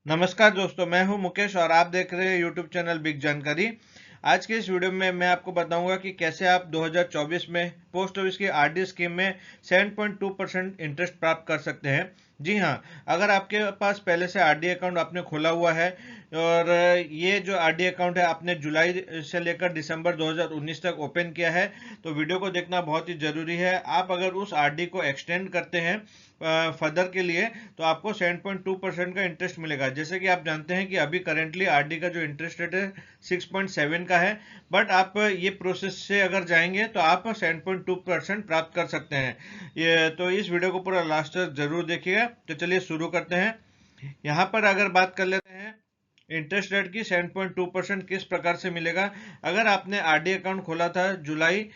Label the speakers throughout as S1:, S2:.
S1: नमस्कार दोस्तों, मैं हूं मुकेश और आप देख रहे हैं यूट्यूब चैनल बिग जानकारी। आज के इस वीडियो में मैं आपको बताऊंगा कि कैसे आप 2024 में पोस्ट ऑफिस की आरडी स्कीम में 7.2% इंटरेस्ट प्राप्त कर सकते हैं। जी हां, अगर आपके पास पहले से आरडी अकाउंट आपने खोला हुआ है और ये जो आरडी अकाउंट है आपने जुलाई से लेकर दिसंबर 2019 तक ओपन किया है, तो वीडियो को देखना बहुत ही जरूरी है। आप अगर उस आरडी को एक्सटेंड करते हैं फर्दर के लिए, तो आपको 7.2% का इंटरेस्ट मिलेगा। जैसे कि आप जानते हैं कि अभी करेंटली आरडी का जो इंटरेस्ट रेट है 6.7 का है, बट आप ये प्रोसेस से अगर जाएंगे तो आप 7.2% प्राप्त कर सकते हैं। ये तो इस वीडियो को पूरा लास्ट तक जरूर देखिएगा। तो चलिए शुरू करते हैं। यहाँ पर अगर बात कर लेते हैं इंटरेस्ट रेट की, 7.2% किस प्रकार से मिलेगा। अगर आपने आरडी अकाउंट खोला था जुलाई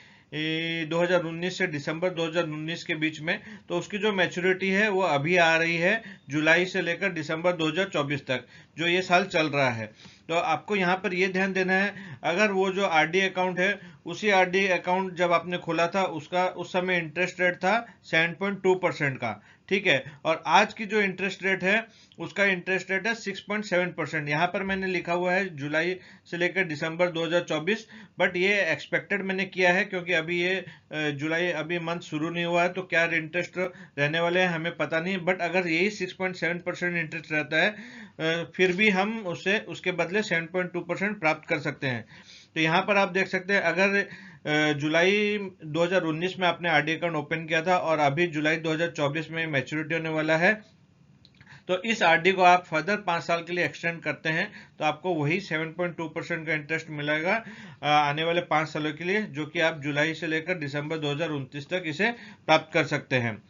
S1: 2019 से दिसंबर 2019 के बीच में, तो उसकी जो मैच्योरिटी है वो अभी आ रही है जुलाई से लेकर दिसंबर 2024 तक, जो ये साल चल रहा है। तो आपको यहाँ पर ये ध्यान देना है, अगर वो जो आरडी अकाउंट है, उसी आरडी अकाउंट जब आपने खोला था उसका उस समय इंटरेस्ट रेट था 7.2% का, ठीक है। और आज की जो इंटरेस्ट रेट है उसका इंटरेस्ट रेट है 6.7%। यहाँ पर मैंने लिखा हुआ है जुलाई से लेकर दिसंबर 2024, बट ये एक्सपेक्टेड मैंने किया है क्योंकि अभी ये जुलाई अभी मंथ शुरू नहीं हुआ है, तो क्या इंटरेस्ट रहने वाले हैं हमें पता नहीं। बट अगर यही 6.7% इंटरेस्ट रहता है, फिर भी हम उसे उसके बदले 7.2% प्राप्त कर सकते हैं। तो यहाँ पर आप देख सकते हैं, अगर जुलाई 2019 में आपने आरडी अकाउंट ओपन किया था और अभी जुलाई 2024 में मैच्योरिटी होने वाला है, तो इस आरडी को आप फर्दर 5 साल के लिए एक्सटेंड करते हैं तो आपको वही 7.2% का इंटरेस्ट मिलेगा आने वाले 5 सालों के लिए, जो कि आप जुलाई से लेकर दिसंबर 2029 तक इसे प्राप्त कर सकते हैं।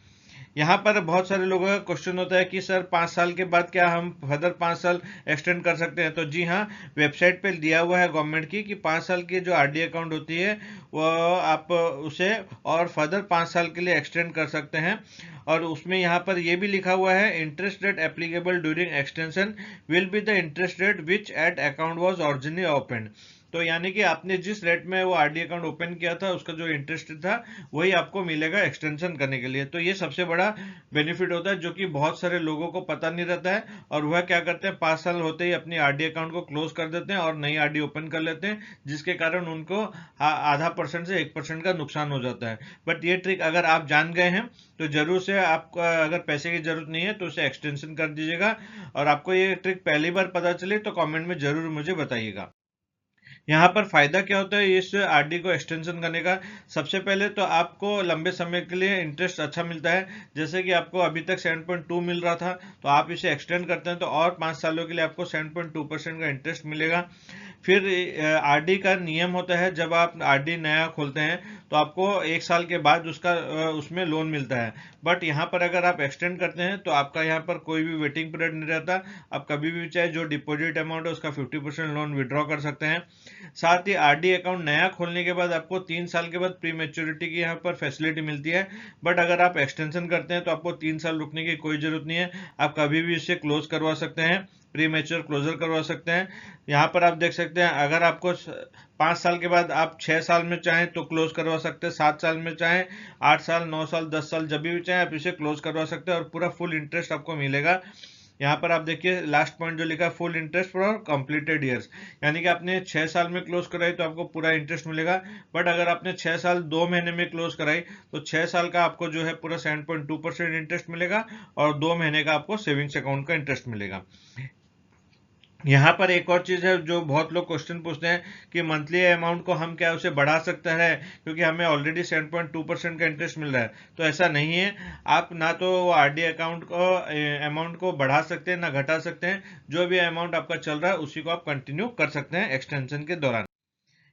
S1: यहाँ पर बहुत सारे लोगों का क्वेश्चन होता है कि सर 5 साल के बाद क्या हम फर्दर 5 साल एक्सटेंड कर सकते हैं। तो जी हाँ, वेबसाइट पे दिया हुआ है गवर्नमेंट की कि 5 साल की जो आरडी अकाउंट होती है वो आप उसे और फर्दर 5 साल के लिए एक्सटेंड कर सकते हैं। और उसमें यहाँ पर ये भी लिखा हुआ है, interest rate applicable during extension will be the interest rate which at account was originally open. तो यानी कि आपने जिस रेट में वो आरडी अकाउंट ओपन किया था उसका जो इंटरेस्ट था वही आपको मिलेगा एक्सटेंशन करने के लिए। तो ये सबसे बड़ा बेनिफिट होता है जो कि बहुत सारे लोगों को पता नहीं रहता है, और वह क्या करते हैं 5 साल होते ही अपनी आरडी अकाउंट को क्लोज कर देते हैं और नई आरडी ओपन कर लेते हैं, जिसके कारण उनको आधा परसेंट से 1% का नुकसान हो जाता है। बट ये ट्रिक अगर आप जान गए हैं तो जरूर से, आपको अगर पैसे की जरूरत नहीं है तो उसे एक्सटेंशन कर दीजिएगा। और आपको ये ट्रिक पहली बार पता चले तो कमेंट में जरूर मुझे बताइएगा। यहाँ पर फायदा क्या होता है इस आरडी को एक्सटेंशन करने का। सबसे पहले तो आपको लंबे समय के लिए इंटरेस्ट अच्छा मिलता है। जैसे कि आपको अभी तक 7.2 मिल रहा था, तो आप इसे एक्सटेंड करते हैं तो और 5 सालों के लिए आपको 7.2% का इंटरेस्ट मिलेगा। फिर आरडी का नियम होता है, जब आप आरडी नया खोलते हैं तो आपको 1 साल के बाद उसमें लोन मिलता है। बट यहाँ पर अगर आप एक्सटेंड करते हैं तो आपका यहाँ पर कोई भी वेटिंग पीरियड नहीं रहता। आप कभी भी चाहे जो डिपॉजिट अमाउंट है उसका 50% लोन विड्रॉ कर सकते हैं। साथ ही आरडी अकाउंट नया खोलने के बाद आपको 3 साल के बाद प्री मेच्योरिटी की यहाँ पर फैसिलिटी मिलती है। बट अगर आप एक्सटेंशन करते हैं तो आपको 3 साल रुकने की कोई जरूरत नहीं है, आप कभी भी इसे क्लोज करवा सकते हैं, प्री मेच्योर क्लोजर करवा सकते हैं। यहाँ पर आप देख सकते हैं, अगर आपको 5 साल के बाद आप 6 साल में चाहें तो क्लोज करवा सकते हैं, 7 साल में चाहें, 8 साल, 9 साल, 10 साल, जब भी चाहें आप इसे क्लोज करवा सकते हैं और पूरा फुल इंटरेस्ट आपको मिलेगा। यहाँ पर आप देखिए लास्ट पॉइंट जो लिखा है, full interest for completed years, यानी कि आपने 6 साल में क्लोज कराई तो आपको पूरा इंटरेस्ट मिलेगा। बट अगर आपने 6 साल 2 महीने में क्लोज कराई तो 6 साल का आपको जो है पूरा 7.2% इंटरेस्ट मिलेगा और 2 महीने का आपको सेविंग्स अकाउंट का इंटरेस्ट मिलेगा। यहाँ पर एक और चीज है जो बहुत लोग क्वेश्चन पूछते हैं कि मंथली अमाउंट को हम क्या उसे बढ़ा सकते हैं, क्योंकि हमें ऑलरेडी 7.2% का इंटरेस्ट मिल रहा है। तो ऐसा नहीं है, आप ना तो आरडी अकाउंट को अमाउंट को बढ़ा सकते हैं ना घटा सकते हैं। जो भी अमाउंट आपका चल रहा है उसी को आप कंटिन्यू कर सकते हैं एक्सटेंशन के दौरान।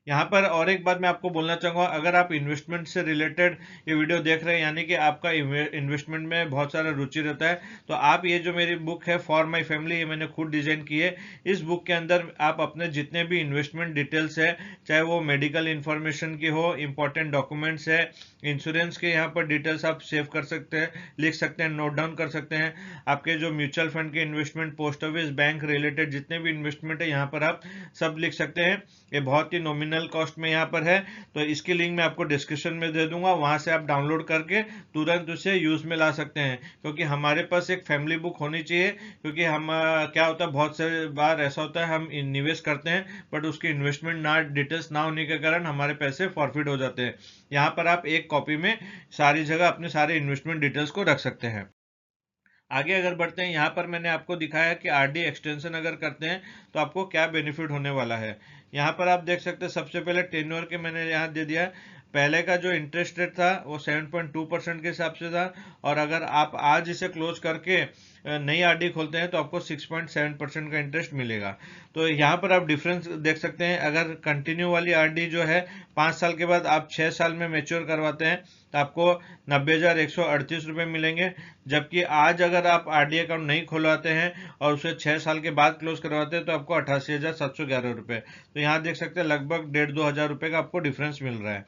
S1: यहाँ पर और एक बात मैं आपको बोलना चाहूंगा, अगर आप इन्वेस्टमेंट से रिलेटेड ये वीडियो देख रहे हैं, यानी कि आपका इन्वेस्टमेंट में बहुत सारा रुचि रहता है, तो आप ये जो मेरी बुक है फॉर माय फैमिली, ये मैंने खुद डिजाइन की है। इस बुक के अंदर आप अपने जितने भी इन्वेस्टमेंट डिटेल्स है, चाहे वो मेडिकल इंफॉर्मेशन की हो, इंपॉर्टेंट डॉक्यूमेंट्स है, इंश्योरेंस के यहाँ पर डिटेल्स आप सेव कर सकते हैं, लिख सकते हैं, नोट डाउन कर सकते हैं। आपके जो म्यूचुअल फंड के investment, post office, bank related जितने भी इन्वेस्टमेंट है यहाँ पर आप सब लिख सकते हैं। ये बहुत ही नॉमिनल नॉमिनल कॉस्ट में यहाँ पर है, तो इसकी लिंक मैं आपको डिस्क्रिप्शन में दे दूंगा, वहां से आप डाउनलोड करके तुरंत उसे यूज में ला सकते हैं। क्योंकि हमारे पास एक फैमिली बुक होनी चाहिए, क्योंकि हम क्या होता है बहुत से बार ऐसा होता है हम निवेश करते हैं बट उसकी इन्वेस्टमेंट ना डिटेल्स ना होने के कारण हमारे पैसे फॉरफिट हो जाते हैं। यहाँ पर आप एक कॉपी में सारी जगह अपने सारे इन्वेस्टमेंट डिटेल्स को रख सकते हैं। आगे अगर बढ़ते हैं, यहाँ पर मैंने आपको दिखाया कि आरडी एक्सटेंशन अगर करते हैं तो आपको क्या बेनिफिट होने वाला है। यहाँ पर आप देख सकते हैं सबसे पहले टेन्योर के मैंने यहाँ दे दिया। पहले का जो इंटरेस्ट रेट था वो 7.2% के हिसाब से था, और अगर आप आज इसे क्लोज करके नई आरडी खोलते हैं तो आपको 6.7% का इंटरेस्ट मिलेगा। तो यहाँ पर आप डिफरेंस देख सकते हैं। अगर कंटिन्यू वाली आरडी जो है 5 साल के बाद आप 6 साल में मैच्योर करवाते हैं तो आपको 90,138 रुपये मिलेंगे। जबकि आज अगर आप आरडी अकाउंट नहीं खुलवाते हैं और उसे 6 साल के बाद क्लोज करवाते हैं तो आपको 88,711 रुपये। तो यहाँ देख सकते हैं लगभग 1,500-2,000 रुपये का आपको डिफरेंस मिल रहा है।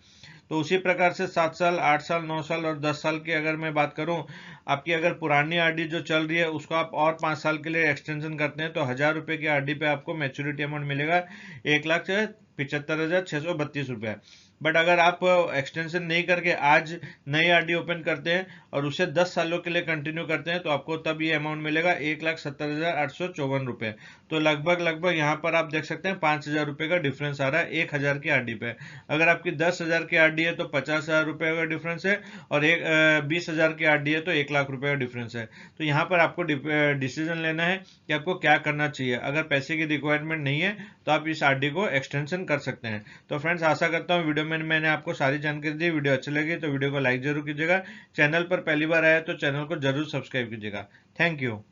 S1: तो उसी प्रकार से 7 साल, 8 साल, 9 साल और 10 साल की अगर मैं बात करूं, आपकी अगर पुरानी आरडी जो चल रही है उसको आप और 5 साल के लिए एक्सटेंशन करते हैं तो 1,000 रुपये की आरडी पे आपको मैच्योरिटी अमाउंट मिलेगा 1,75,632 रुपये। बट अगर आप एक्सटेंशन नहीं करके आज नई आरडी ओपन करते हैं और उसे 10 सालों के लिए कंटिन्यू करते हैं तो आपको तब ये अमाउंट मिलेगा 1,70,854 रुपये। तो लगभग यहाँ पर आप देख सकते हैं 5,000 रुपये का डिफरेंस आ रहा है 1,000 की आरडी पे। अगर आपकी 10,000 की आरडी है तो 50,000 रुपये का डिफरेंस है, और 20,000 की आरडी है तो 1,00,000 रुपये का डिफरेंस है। तो यहाँ पर आपको डिसीजन लेना है कि आपको क्या करना चाहिए। अगर पैसे की रिक्वायरमेंट नहीं है तो आप इस आरडी को एक्सटेंशन कर सकते हैं। तो फ्रेंड्स, आशा करता हूँ वीडियो में मैंने आपको सारी जानकारी दी। वीडियो अच्छी लगी तो वीडियो को लाइक जरूर कीजिएगा। चैनल पर पहली बार आया तो चैनल को जरूर सब्सक्राइब कीजिएगा। Thank you.